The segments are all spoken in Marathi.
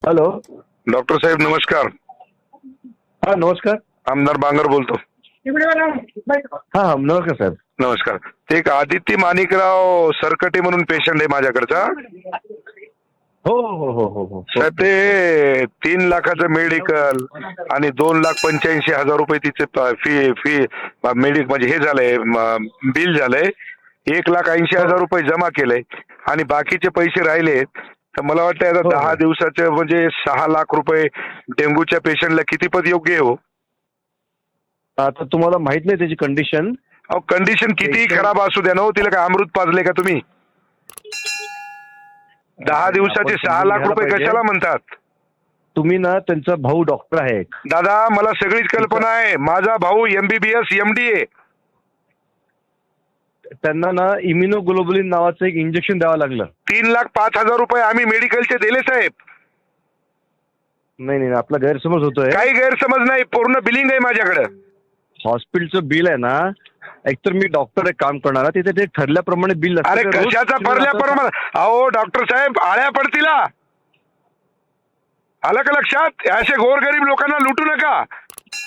हॅलो. डॉक्टर साहेब नमस्कार. हा नमस्कार. आमदार बांगर बोलतो. हा हा नमस्कार साहेब. नमस्कार. ते एक आदित्य माणिकराव सरकटे म्हणून पेशंट आहे माझ्याकडचा. हो हो हो हो हो साहेब ते 3 लाखाचं मेडिकल आणि 2,85,000 रुपये तिचे फी फी म्हणजे हे झालंय, बिल झालंय. 1,80,000 रुपये जमा केलंय आणि बाकीचे पैसे राहिले. तर मला वाटतं आता 10 दिवसाचे म्हणजे 6 लाख रुपये डेंग्यूच्या पेशंटला कितीपत योग्य आहे हो? आता तुम्हाला माहित नाही त्याची कंडिशन. अहो कंडिशन कितीही खराब असू द्या ना हो, तिला काय अमृत पाजले का तुम्ही? 10 दिवसाचे 6 लाख रुपये कशाला म्हणतात? तुम्ही ना त्यांचा भाऊ डॉक्टर आहे. दादा मला सगळीच कल्पना आहे. माझा भाऊ MBBS MD आहे. त्यांना ना इम्युनोग्लोबुलिन नावाचं एक इंजेक्शन द्यावं लागलं. 3,05,000 रुपये आम्ही मेडिकलचे दिले साहेब. नाही नाही आपला गैरसमज होतोय. काही गैरसमज नाही, पूर्ण बिलिंग आहे माझ्याकडे. हॉस्पिटलचं बिल आहे ना, एकतर मी डॉक्टर एक काम करणार, तिथे ते ठरल्याप्रमाणे बिल असतं. अरे कशाचा ठरल्याप्रमाणे? अहो डॉक्टर साहेब आळ्या पडतील. आलं का लक्षात? असे गोरगरीब लोकांना लुटू नका.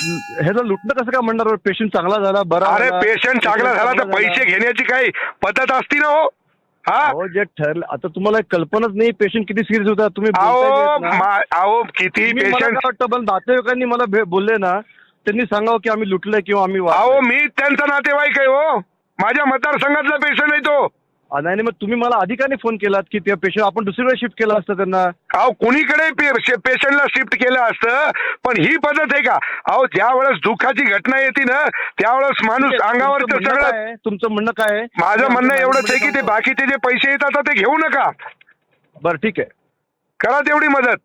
ह्याचं लुटणं कसं काय म्हणणार? पेशंट चांगला झाला, बरा. अरे पेशंट चांगला झाला तर पैसे घेण्याची काही पद्धत असती ना हो. हा जे ठरलं, आता तुम्हाला कल्पनाच नाही पेशंट किती सिरियस होता. तुम्ही अहो किती पेशंट वाटतं नातेवाईकांनी मला बोलले ना, त्यांनी सांगावं की आम्ही लुटलंय किंवा आम्ही. अहो मी त्यांचा नातेवाईक आहे हो. माझ्या मतदारसंघातला पेशंट आहे तो. नाही मग तुम्ही मला अधिकाने फोन केलात की त्या पेशंट आपण दुसरीकडे शिफ्ट केलं असतं त्यांना. अहो कुणीकडे पेशंटला शिफ्ट केलं असतं, पण ही पद्धत आहे का? अहो ज्या वेळेस दुःखाची घटना येते ना, त्यावेळेस माणूस अंगावर सगळं. तुमचं म्हणणं काय आहे? माझं म्हणणं एवढंच आहे की ते बाकीचे जे पैसे येतात ते घेऊ नका. बरं ठीक आहे, करा तेवढी मदत.